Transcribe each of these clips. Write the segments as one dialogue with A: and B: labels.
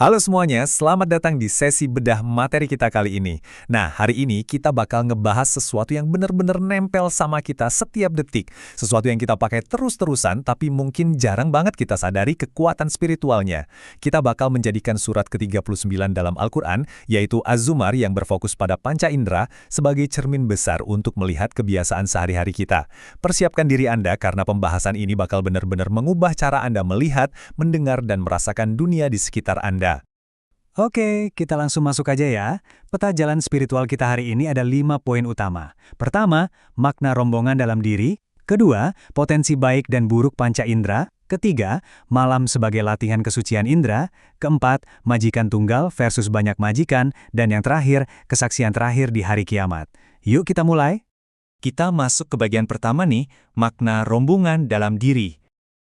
A: Halo semuanya, selamat datang di sesi bedah materi kita kali ini. Nah, hari ini kita bakal ngebahas sesuatu yang benar-benar nempel sama kita setiap detik. Sesuatu yang kita pakai terus-terusan, tapi mungkin jarang banget kita sadari kekuatan spiritualnya. Kita bakal menjadikan surat ke-39 dalam Al-Quran, yaitu Az-Zumar yang berfokus pada panca indera, sebagai cermin besar untuk melihat kebiasaan sehari-hari kita. Persiapkan diri Anda karena pembahasan ini bakal benar-benar mengubah cara Anda melihat, mendengar, dan merasakan dunia di sekitar Anda.
B: Oke, kita langsung masuk aja ya. Peta jalan spiritual kita hari ini ada 5 poin utama. Pertama, makna rombongan dalam diri. Kedua, potensi baik dan buruk panca indera. Ketiga, malam sebagai latihan kesucian indera. Keempat, majikan tunggal versus banyak majikan. Dan yang terakhir, kesaksian terakhir di hari kiamat. Yuk kita mulai.
A: Kita masuk ke bagian pertama nih, makna rombongan dalam diri.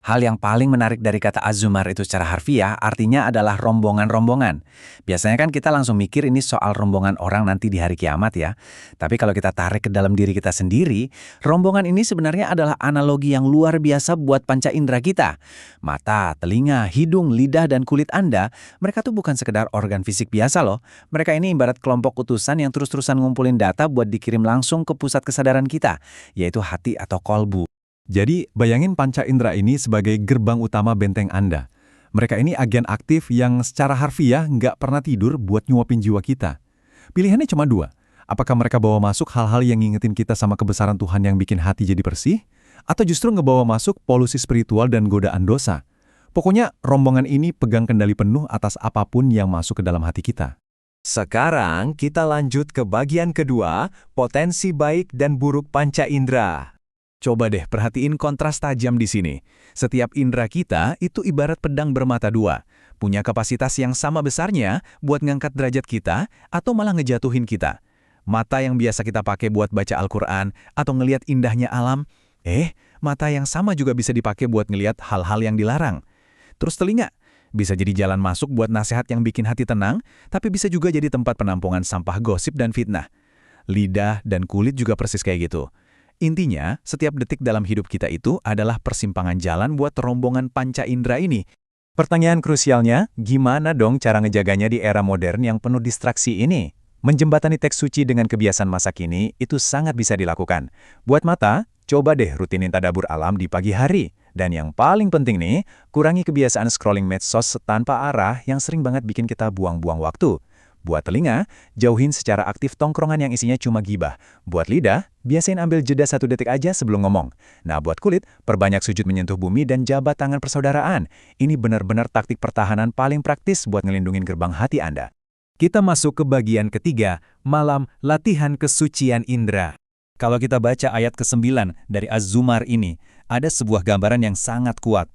C: Hal yang paling menarik dari kata Az-Zumar itu secara harfiah artinya adalah rombongan-rombongan. Biasanya kan kita langsung mikir ini soal rombongan orang nanti di hari kiamat ya. Tapi kalau kita tarik ke dalam diri kita sendiri, rombongan ini sebenarnya adalah analogi yang luar biasa buat panca indera kita. Mata, telinga, hidung, lidah, dan kulit Anda, mereka tuh bukan sekedar organ fisik biasa loh. Mereka ini ibarat kelompok utusan yang terus-terusan ngumpulin data buat dikirim langsung ke pusat kesadaran kita, yaitu hati atau kolbu.
A: Jadi, bayangin panca indera ini sebagai gerbang utama benteng Anda. Mereka ini agen aktif yang secara harfiah nggak pernah tidur buat nyuapin jiwa kita. Pilihannya cuma dua. Apakah mereka bawa masuk hal-hal yang ngingetin kita sama kebesaran Tuhan yang bikin hati jadi bersih? Atau justru ngebawa masuk polusi spiritual dan godaan dosa? Pokoknya, rombongan ini pegang kendali penuh atas apapun yang masuk ke dalam hati kita. Sekarang, kita lanjut ke bagian kedua, potensi baik dan buruk panca indera. Coba deh perhatiin kontras tajam di sini. Setiap indera kita itu ibarat pedang bermata dua. Punya kapasitas yang sama besarnya buat ngangkat derajat kita atau malah ngejatuhin kita. Mata yang biasa kita pakai buat baca Al-Quran atau ngelihat indahnya alam, mata yang sama juga bisa dipakai buat ngelihat hal-hal yang dilarang. Terus telinga, bisa jadi jalan masuk buat nasihat yang bikin hati tenang, tapi bisa juga jadi tempat penampungan sampah gosip dan fitnah. Lidah dan kulit juga persis kayak gitu. Intinya, setiap detik dalam hidup kita itu adalah persimpangan jalan buat rombongan panca indera ini. Pertanyaan krusialnya, gimana dong cara ngejaganya di era modern yang penuh distraksi ini? Menjembatani teks suci dengan kebiasaan masa kini itu sangat bisa dilakukan. Buat mata, coba deh rutinin tadabbur alam di pagi hari. Dan yang paling penting nih, kurangi kebiasaan scrolling medsos tanpa arah yang sering banget bikin kita buang-buang waktu. Buat telinga, jauhin secara aktif tongkrongan yang isinya cuma gibah. Buat lidah, biasain ambil jeda 1 detik aja sebelum ngomong. Nah, buat kulit, perbanyak sujud menyentuh bumi dan jabat tangan persaudaraan. Ini benar-benar taktik pertahanan paling praktis buat ngelindungin gerbang hati Anda. Kita masuk ke bagian ketiga, malam latihan kesucian indera. Kalau kita baca ayat ke-9 dari Az-Zumar ini, ada sebuah gambaran yang sangat kuat.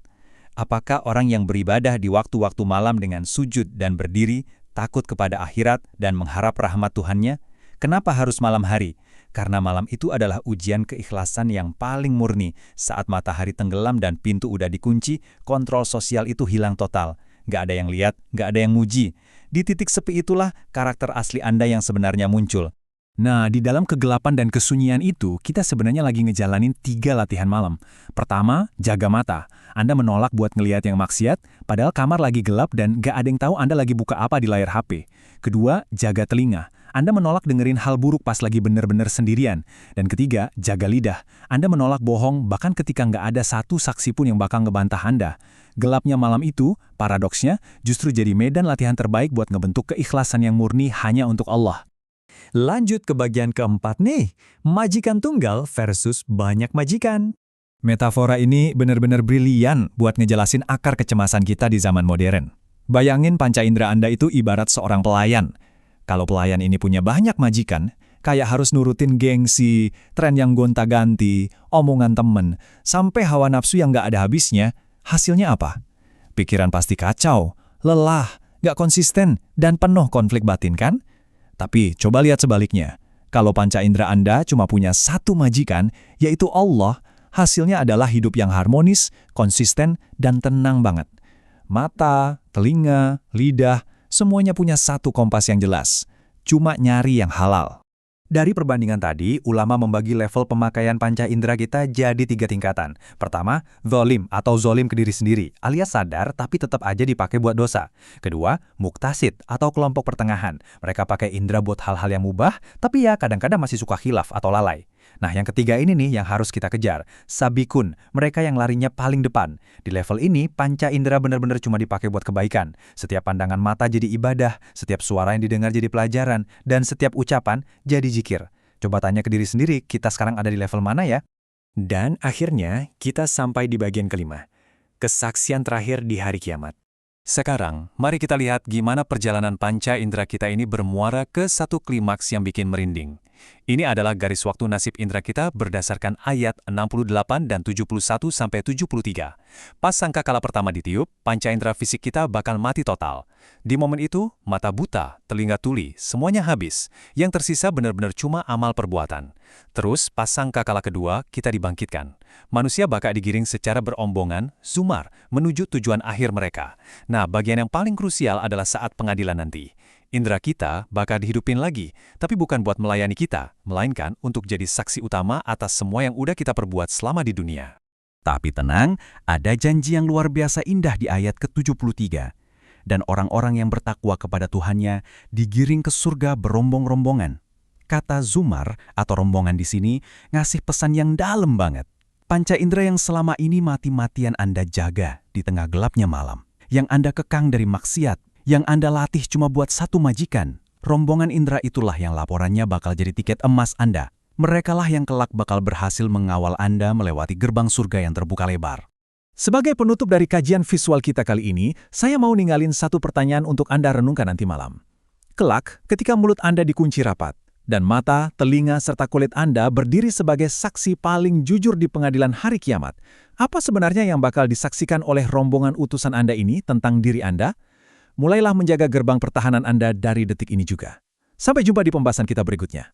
A: Apakah orang yang beribadah di waktu-waktu malam dengan sujud dan berdiri, takut kepada akhirat dan mengharap rahmat Tuhannya? Kenapa harus malam hari? Karena malam itu adalah ujian keikhlasan yang paling murni. Saat matahari tenggelam dan pintu udah dikunci, kontrol sosial itu hilang total. Gak ada yang lihat, gak ada yang muji. Di titik sepi itulah karakter asli Anda yang sebenarnya muncul. Nah, di dalam kegelapan dan kesunyian itu, kita sebenarnya lagi ngejalanin 3 latihan malam. Pertama, jaga mata. Anda menolak buat ngelihat yang maksiat, padahal kamar lagi gelap dan gak ada yang tahu Anda lagi buka apa di layar HP. Kedua, jaga telinga. Anda menolak dengerin hal buruk pas lagi bener-bener sendirian. Dan ketiga, jaga lidah. Anda menolak bohong bahkan ketika nggak ada satu saksi pun yang bakal ngebantah Anda. Gelapnya malam itu, paradoksnya, justru jadi medan latihan terbaik buat ngebentuk keikhlasan yang murni hanya untuk Allah. Lanjut ke bagian keempat nih, majikan tunggal versus banyak majikan. Metafora ini benar-benar brilian buat ngejelasin akar kecemasan kita di zaman modern. Bayangin panca indera Anda itu ibarat seorang pelayan. Kalau pelayan ini punya banyak majikan, kayak harus nurutin gengsi, tren yang gonta-ganti, omongan temen, sampai hawa nafsu yang nggak ada habisnya, hasilnya apa? Pikiran pasti kacau, lelah, nggak konsisten, dan penuh konflik batin kan? Tapi coba lihat sebaliknya. Kalau panca indera Anda cuma punya satu majikan, yaitu Allah, hasilnya adalah hidup yang harmonis, konsisten, dan tenang banget. Mata, telinga, lidah, semuanya punya satu kompas yang jelas. Cuma nyari yang halal.
C: Dari perbandingan tadi, ulama membagi level pemakaian panca indera kita jadi 3 tingkatan. Pertama, zolim atau zolim ke diri sendiri, alias sadar tapi tetap aja dipakai buat dosa. Kedua, muktasid atau kelompok pertengahan. Mereka pakai indera buat hal-hal yang mubah, tapi ya kadang-kadang masih suka khilaf atau lalai. Nah, yang ketiga ini nih yang harus kita kejar. Sabikun, mereka yang larinya paling depan. Di level ini, panca indera benar-benar cuma dipakai buat kebaikan. Setiap pandangan mata jadi ibadah, setiap suara yang didengar jadi pelajaran, dan setiap ucapan jadi zikir. Coba tanya ke diri sendiri, kita sekarang ada di level mana ya?
B: Dan akhirnya, kita sampai di bagian kelima. Kesaksian terakhir di hari kiamat.
A: Sekarang, mari kita lihat gimana perjalanan panca indera kita ini bermuara ke satu klimaks yang bikin merinding. Ini adalah garis waktu nasib indera kita berdasarkan ayat 68 dan 71-73. Pas sangkakala pertama ditiup, panca indera fisik kita bakal mati total. Di momen itu, mata buta, telinga tuli, semuanya habis. Yang tersisa benar-benar cuma amal perbuatan. Terus, pas sangkakala kedua, kita dibangkitkan. Manusia bakal digiring secara berombongan, zumar, menuju tujuan akhir mereka. Nah, bagian yang paling krusial adalah saat pengadilan nanti. Indera kita bakal dihidupin lagi, tapi bukan buat melayani kita, melainkan untuk jadi saksi utama atas semua yang udah kita perbuat selama di dunia.
C: Tapi tenang, ada janji yang luar biasa indah di ayat ke-73. Dan orang-orang yang bertakwa kepada Tuhannya digiring ke surga berombong-rombongan. Kata zumar atau rombongan di sini ngasih pesan yang dalam banget. Panca indera yang selama ini mati-matian Anda jaga di tengah gelapnya malam. Yang Anda kekang dari maksiat, yang Anda latih cuma buat satu majikan. Rombongan indera itulah yang laporannya bakal jadi tiket emas Anda. Merekalah yang kelak bakal berhasil mengawal Anda melewati gerbang surga yang terbuka lebar.
A: Sebagai penutup dari kajian visual kita kali ini, saya mau ninggalin satu pertanyaan untuk Anda renungkan nanti malam. Kelak, ketika mulut Anda dikunci rapat, dan mata, telinga, serta kulit Anda berdiri sebagai saksi paling jujur di pengadilan hari kiamat, apa sebenarnya yang bakal disaksikan oleh rombongan utusan Anda ini tentang diri Anda? Mulailah menjaga gerbang pertahanan Anda dari detik ini juga. Sampai jumpa di pembahasan kita berikutnya.